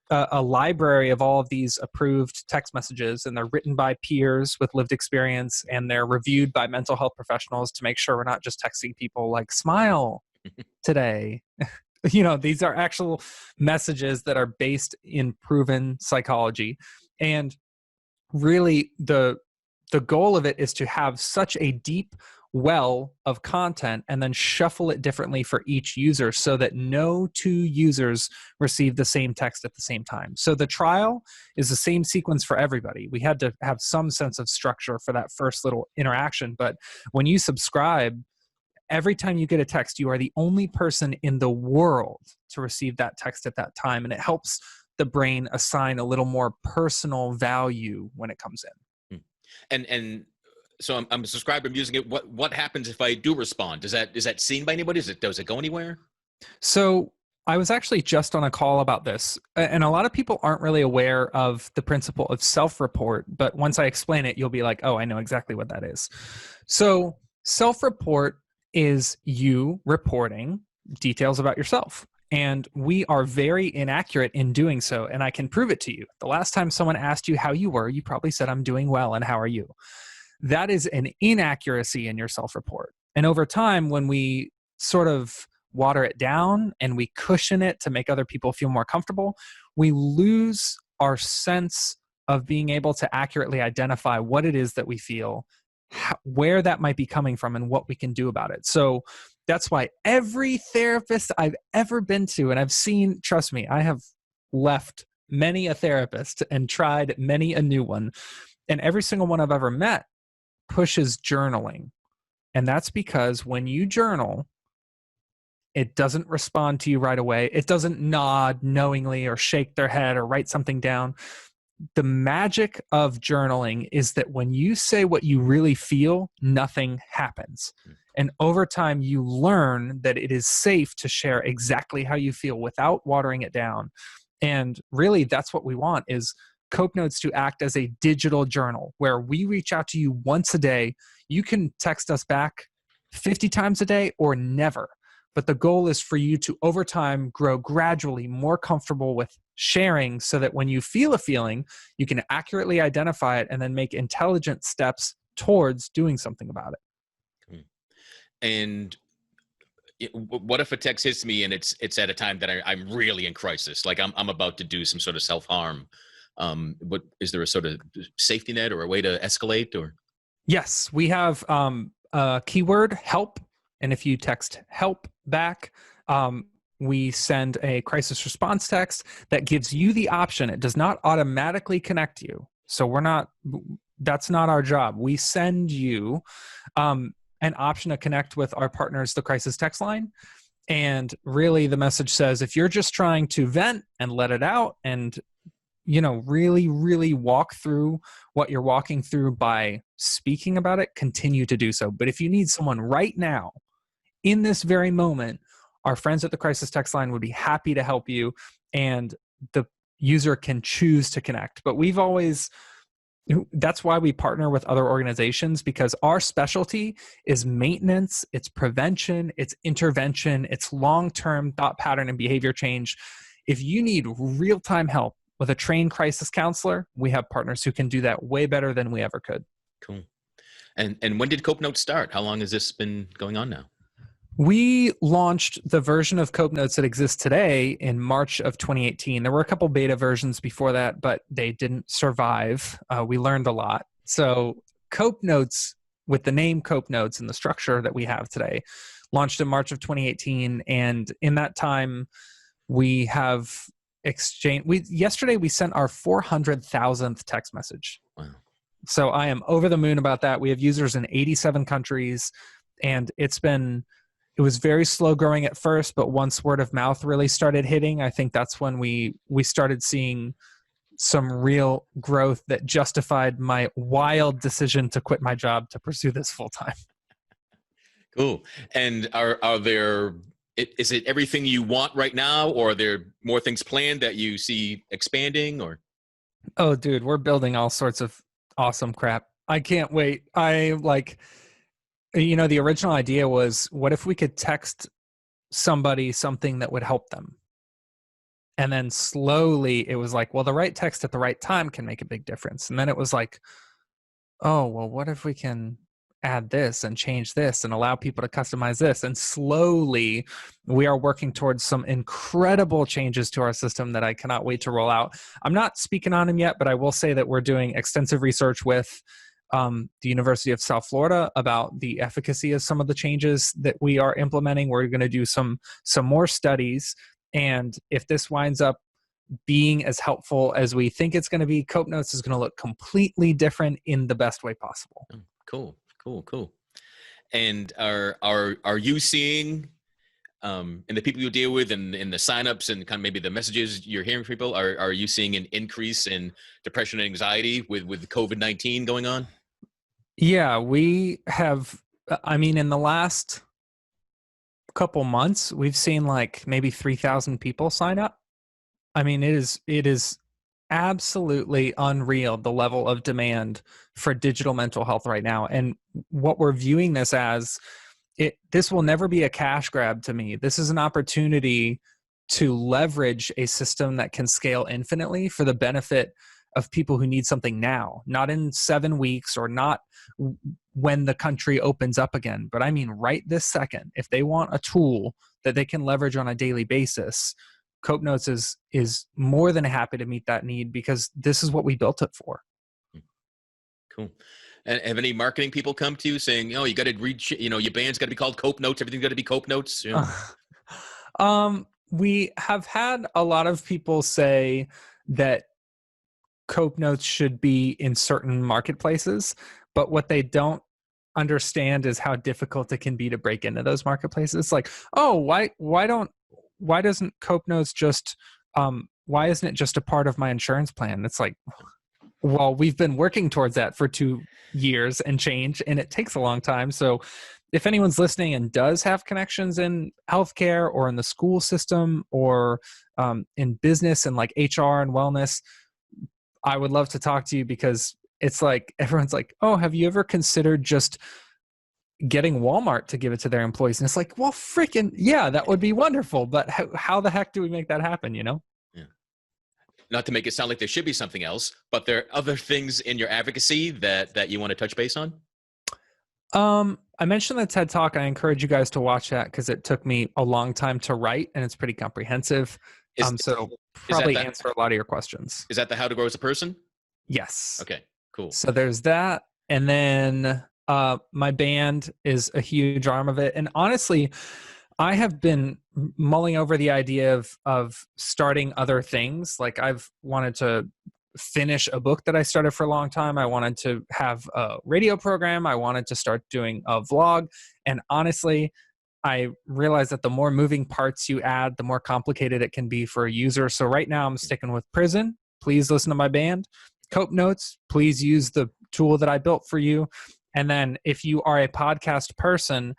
S2: a library of all of these approved text messages, and they're written by peers with lived experience, and they're reviewed by mental health professionals to make sure we're not just texting people like smile today. These are actual messages that are based in proven psychology. And really the goal of it is to have such a deep well of content and then shuffle it differently for each user so that no 2 users receive the same text at the same time. So the trial is the same sequence for everybody. We had to have some sense of structure for that first little interaction. But when you subscribe, every time you get a text, you are the only person in the world to receive that text at that time. And it helps the brain assign a little more personal value when it comes in.
S1: And so I'm subscribed, I'm using it. What happens if I do respond? Is that seen by anybody? Does it go anywhere?
S2: So I was actually just on a call about this, and a lot of people aren't really aware of the principle of self-report, but once I explain it, you'll be like, oh, I know exactly what that is. So self-report is you reporting details about yourself. And we are very inaccurate in doing so. And I can prove it to you. The last time someone asked you how you were, you probably said, I'm doing well. And how are you? That is an inaccuracy in your self-report. And over time, when we sort of water it down and we cushion it to make other people feel more comfortable, we lose our sense of being able to accurately identify what it is that we feel, where that might be coming from, and what we can do about it. So that's why every therapist I've ever been to, and I've seen, trust me, I have left many a therapist and tried many a new one, and every single one I've ever met pushes journaling. And that's because when you journal, it doesn't respond to you right away. It doesn't nod knowingly or shake their head or write something down. The magic of journaling is that when you say what you really feel, nothing happens. And over time, you learn that it is safe to share exactly how you feel without watering it down. And really, that's what we want, is Cope Notes to act as a digital journal where we reach out to you once a day. You can text us back 50 times a day or never. But the goal is for you to, over time, grow gradually more comfortable with sharing so that when you feel a feeling, you can accurately identify it and then make intelligent steps towards doing something about it.
S1: And what if a text hits me and it's at a time that I'm really in crisis, like I'm about to do some sort of self-harm? What is there a sort of safety net or a way to escalate? Or
S2: Yes, we have a keyword help, and if you text help back, we send a crisis response text that gives you the option. It does not automatically connect you, so that's not our job. We send you an option to connect with our partners, the crisis text line. And really the message says, if you're just trying to vent and let it out and, really, really walk through what you're walking through by speaking about it, continue to do so. But if you need someone right now, in this very moment, our friends at the crisis text line would be happy to help you, and the user can choose to connect. But that's why we partner with other organizations, because our specialty is maintenance, it's prevention, it's intervention, it's long-term thought pattern and behavior change. If you need real-time help with a trained crisis counselor, we have partners who can do that way better than we ever could.
S1: Cool. And when did Cope Notes start? How long has this been going on now?
S2: We launched the version of Cope Notes that exists today in March of 2018. There were a couple beta versions before that, but they didn't survive. We learned a lot. So Cope Notes, with the name Cope Notes and the structure that we have today, launched in March of 2018. And in that time, we have yesterday we sent our 400,000th text message.
S1: Wow.
S2: So I am over the moon about that. We have users in 87 countries, and it was very slow growing at first, but once word of mouth really started hitting, I think that's when we started seeing some real growth that justified my wild decision to quit my job to pursue this full time.
S1: Cool. And is it everything you want right now, or are there more things planned that you see expanding? Or
S2: Oh, dude, we're building all sorts of awesome crap. I can't wait. The original idea was, what if we could text somebody something that would help them? And then slowly it was like, well, the right text at the right time can make a big difference. And then it was like, oh, well, what if we can add this and change this and allow people to customize this? And slowly we are working towards some incredible changes to our system that I cannot wait to roll out. I'm not speaking on them yet, but I will say that we're doing extensive research with the University of South Florida about the efficacy of some of the changes that we are implementing. We're going to do some more studies, and if this winds up being as helpful as we think it's going to be, Cope Notes is going to look completely different in the best way possible.
S1: Cool. And are you seeing, and the people you deal with, and in the signups and kind of maybe the messages you're hearing from people, are you seeing an increase in depression and anxiety with COVID-19 going on?
S2: Yeah, we have. In the last couple months, we've seen like maybe 3,000 people sign up. It is absolutely unreal, the level of demand for digital mental health right now. And what we're viewing this as, this will never be a cash grab to me. This is an opportunity to leverage a system that can scale infinitely for the benefit of people who need something now, not in 7 weeks or not when the country opens up again, but right this second. If they want a tool that they can leverage on a daily basis, Cope Notes is more than happy to meet that need, because this is what we built it for.
S1: Cool. And have any marketing people come to you saying, "Oh, you got to reach, your band's got to be called Cope Notes. Everything's got to be Cope Notes"?
S2: We have had a lot of people say that Cope Notes should be in certain marketplaces, but what they don't understand is how difficult it can be to break into those marketplaces. Like, oh, why doesn't Cope Notes just, why isn't it just a part of my insurance plan? It's like, well, we've been working towards that for 2 years and change, and it takes a long time. So if anyone's listening and does have connections in healthcare or in the school system or in business and like HR and wellness, I would love to talk to you, because it's like everyone's like, oh, have you ever considered just getting Walmart to give it to their employees? And it's like, well, freaking yeah, that would be wonderful. But how the heck do we make that happen, you know?
S1: Yeah. Not to make it sound like there should be something else, but there are other things in your advocacy that you want to touch base on?
S2: I mentioned the TED Talk. I encourage you guys to watch that because it took me a long time to write and it's pretty comprehensive. So probably answer a lot of your questions.
S1: Is that the How to Grow as a Person?
S2: Yes.
S1: Okay, cool.
S2: So there's that. And then my band is a huge arm of it. And honestly, I have been mulling over the idea of starting other things. Like I've wanted to finish a book that I started for a long time. I wanted to have a radio program. I wanted to start doing a vlog. And honestly, I realized that the more moving parts you add, the more complicated it can be for a user. So right now I'm sticking with Prison. Please listen to my band. Cope Notes. Please use the tool that I built for you. And then if you are a podcast person,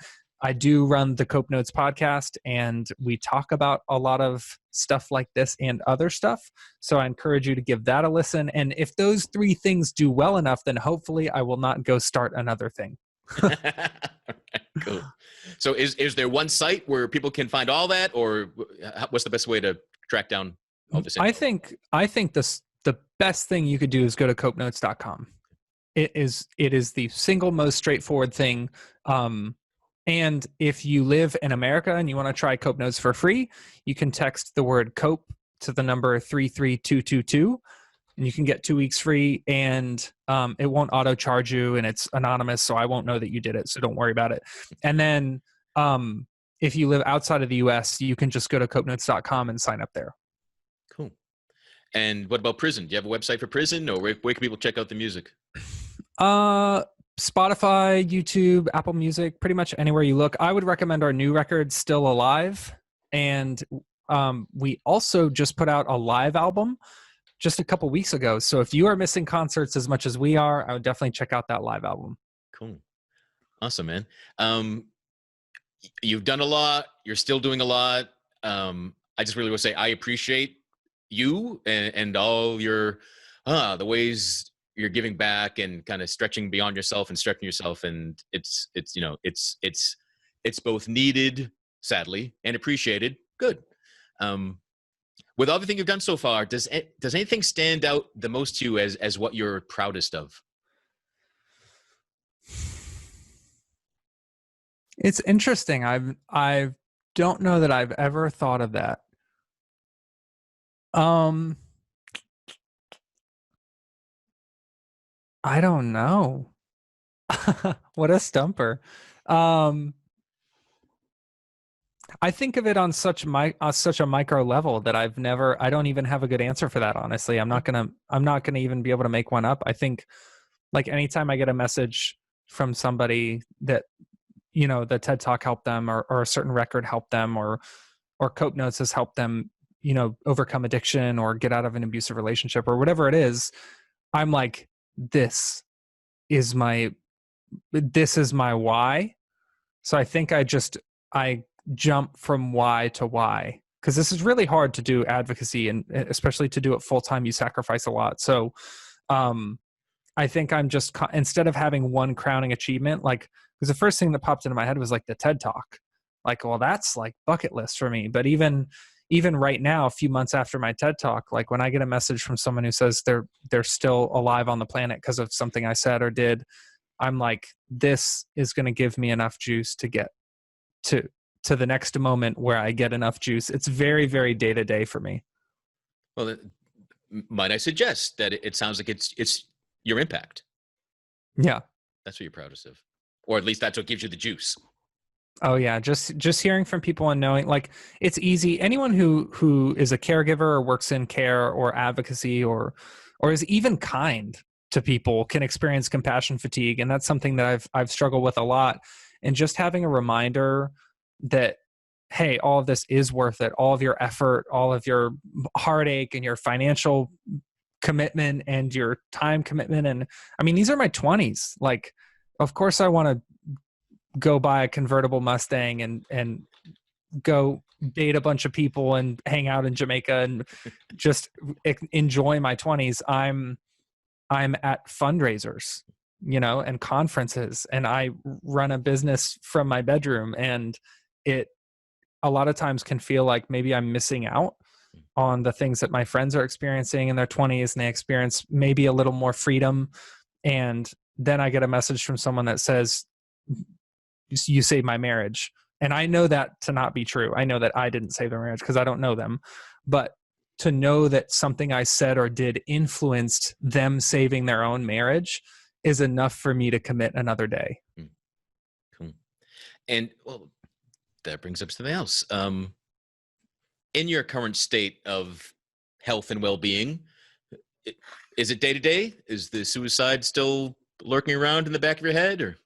S2: I do run the Cope Notes podcast, and we talk about a lot of stuff like this and other stuff. So I encourage you to give that a listen. And if those 3 things do well enough, then hopefully I will not go start another thing.
S1: Cool. So is there one site where people can find all that, or what's the best way to track down all this info?
S2: I think the best thing you could do is go to copenotes.com. It is the single most straightforward thing. And if you live in America and you want to try Cope Notes for free, you can text the word COPE to the number 33222, and you can get 2 weeks free, and it won't auto charge you, and it's anonymous, so I won't know that you did it, so don't worry about it. And then if you live outside of the US, you can just go to copenotes.com and sign up there.
S1: Cool. And what about Prison? Do you have a website for Prison, or where can people check out the music?
S2: Spotify, YouTube, Apple Music, pretty much anywhere you look. I would recommend our new record, Still Alive. And we also just put out a live album just a couple weeks ago. So if you are missing concerts as much as we are, I would definitely check out that live album.
S1: Cool. Awesome, man. You've done a lot. You're still doing a lot. I just really want to say I appreciate you and all your the ways you're giving back and kind of stretching beyond yourself and stretching yourself. And it's both needed, sadly, and appreciated. Good. With everything you've done so far, does anything stand out the most to you as what you're proudest of?
S2: It's interesting. I don't know that I've ever thought of that. I don't know. What a stumper. I think of it on such a micro level that I don't even have a good answer for that. Honestly, I'm not gonna even be able to make one up. I think like anytime I get a message from somebody that, you know, the TED Talk helped them, or a certain record helped them, or Cope Notes has helped them, you know, overcome addiction or get out of an abusive relationship or whatever it is, I'm like, this is my why. So I think I jump from why to why, because this is really hard to do advocacy, and especially to do it full time, you sacrifice a lot. So I think I'm just, instead of having one crowning achievement, like, because the first thing that popped into my head was like the TED Talk. Like, well, that's like bucket list for me. But even right now, a few months after my TED Talk, like when I get a message from someone who says they're still alive on the planet because of something I said or did, I'm like, this is going to give me enough juice to get to the next moment where I get enough juice. It's very, very day to day for me.
S1: Well, might I suggest that it sounds like it's your impact.
S2: Yeah.
S1: That's what you're proudest of. Or at least that's what gives you the juice.
S2: Oh yeah, just hearing from people and knowing, like, it's easy. Anyone who is a caregiver or works in care or advocacy or is even kind to people can experience compassion fatigue, and that's something that I've struggled with a lot. And just having a reminder that, hey, all of this is worth it. All of your effort, all of your heartache, and your financial commitment and your time commitment. And I mean, these are my 20s. Like, of course I want to go buy a convertible Mustang and go date a bunch of people and hang out in Jamaica and just enjoy my 20s. I'm at fundraisers, and conferences, and I run a business from my bedroom, and it a lot of times can feel like maybe I'm missing out on the things that my friends are experiencing in their 20s, and they experience maybe a little more freedom. And then I get a message from someone that says, you saved my marriage. And I know that to not be true. I know that I didn't save their marriage because I don't know them. But to know that something I said or did influenced them saving their own marriage is enough for me to commit another day.
S1: Cool. And well, that brings up something else. In your current state of health and well-being, is it day to day? Is the suicide still lurking around in the back of your head, or?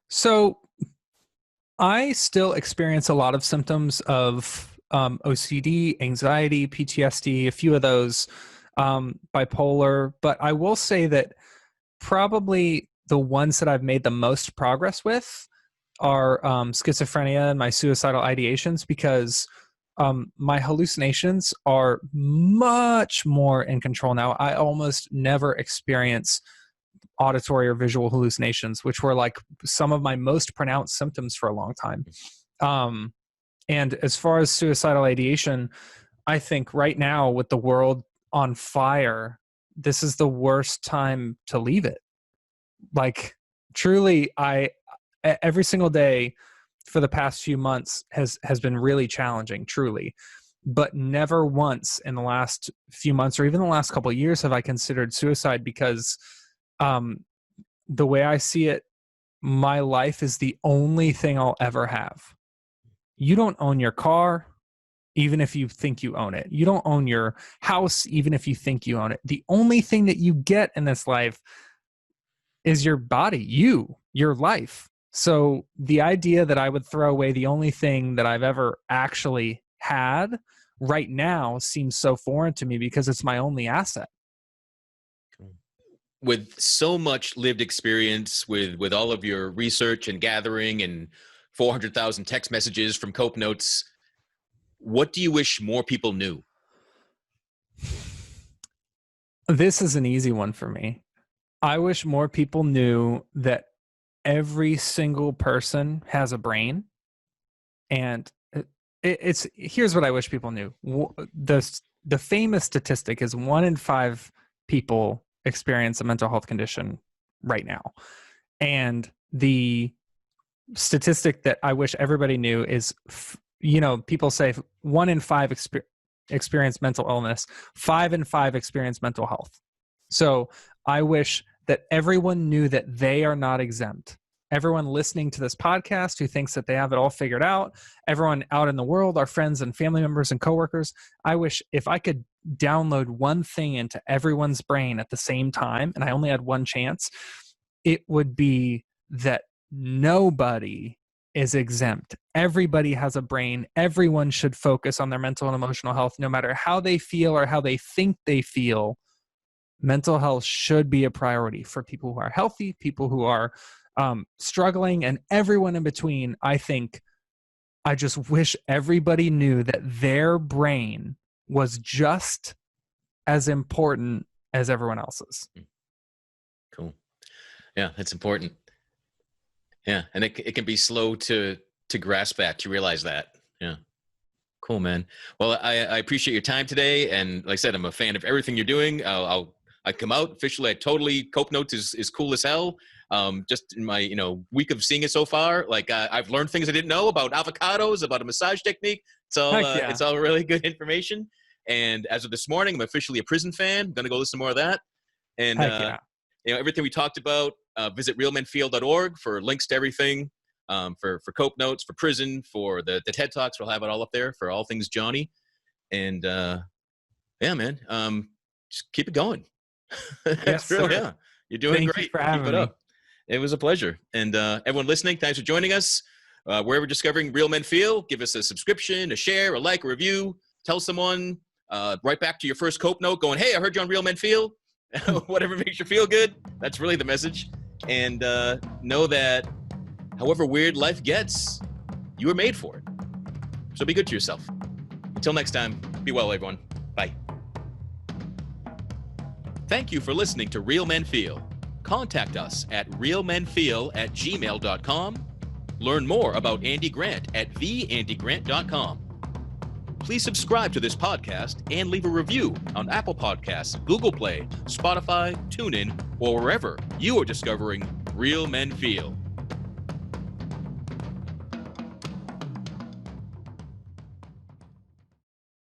S1: So
S2: I still experience a lot of symptoms of OCD, anxiety, PTSD, a few of those, bipolar. But I will say that probably the ones that I've made the most progress with are schizophrenia and my suicidal ideations, because my hallucinations are much more in control now. I almost never experience auditory or visual hallucinations, which were like some of my most pronounced symptoms for a long time. And as far as suicidal ideation, I think right now, with the world on fire, this is the worst time to leave it. Like, truly, every single day for the past few months has been really challenging, truly. But never once in the last few months or even the last couple of years have I considered suicide, because the way I see it, my life is the only thing I'll ever have. You don't own your car, even if you think you own it. You don't own your house, even if you think you own it. The only thing that you get in this life is your body, your life. So the idea that I would throw away the only thing that I've ever actually had right now seems so foreign to me, because it's my only asset.
S1: With so much lived experience, with all of your research and gathering and 400,000 text messages from Cope Notes, what do you wish more people knew?
S2: This is an easy one for me. I wish more people knew that every single person has a brain, and here's what I wish people knew. The famous statistic is 1 in 5 people experience a mental health condition right now. And the statistic that I wish everybody knew is, people say 1 in 5 experience mental illness, 5 in 5 experience mental health. So I wish that everyone knew that they are not exempt. Everyone listening to this podcast who thinks that they have it all figured out, everyone out in the world, our friends and family members and coworkers, I wish if I could download one thing into everyone's brain at the same time, and I only had one chance, it would be that nobody is exempt. Everybody has a brain. Everyone should focus on their mental and emotional health, no matter how they feel or how they think they feel. Mental health should be a priority for people who are healthy, people who are struggling, and everyone in between. I just wish everybody knew that their brain was just as important as everyone else's.
S1: Cool. Yeah, that's important. Yeah, and it can be slow to grasp that, to realize that. Yeah. Cool, man. Well, I appreciate your time today, and like I said, I'm a fan of everything you're doing. I come out officially. Cope Notes is cool as hell. Just in my week of seeing it so far, like I've learned things I didn't know about avocados, about a massage technique. So it's all really good information. And as of this morning, I'm officially a Prison fan. I'm gonna go listen to more of that. And everything we talked about. Visit realmenfeel.org for links to everything. For Cope Notes, for Prison, for the TED Talks. We'll have it all up there for all things Johnny. And yeah, man, just keep it going.
S2: Yes, sir.
S1: Yeah, you're doing great.
S2: Thank you for having
S1: Keep it up. It was a pleasure. And everyone listening, thanks for joining us. Wherever discovering Real Men Feel, give us a subscription, a share, a like, a review. Tell someone. Right back to your first Cope Note going, hey, I heard you on Real Men Feel. Whatever makes you feel good. That's really the message. And know that However weird life gets, you were made for it. So be good to yourself. Until next time, be well, everyone. Bye. Thank you for listening to Real Men Feel. Contact us at realmenfeel@gmail.com. Learn more about Andy Grant at theandygrant.com. Please subscribe to this podcast and leave a review on Apple Podcasts, Google Play, Spotify, TuneIn, or wherever you are discovering Real Men Feel.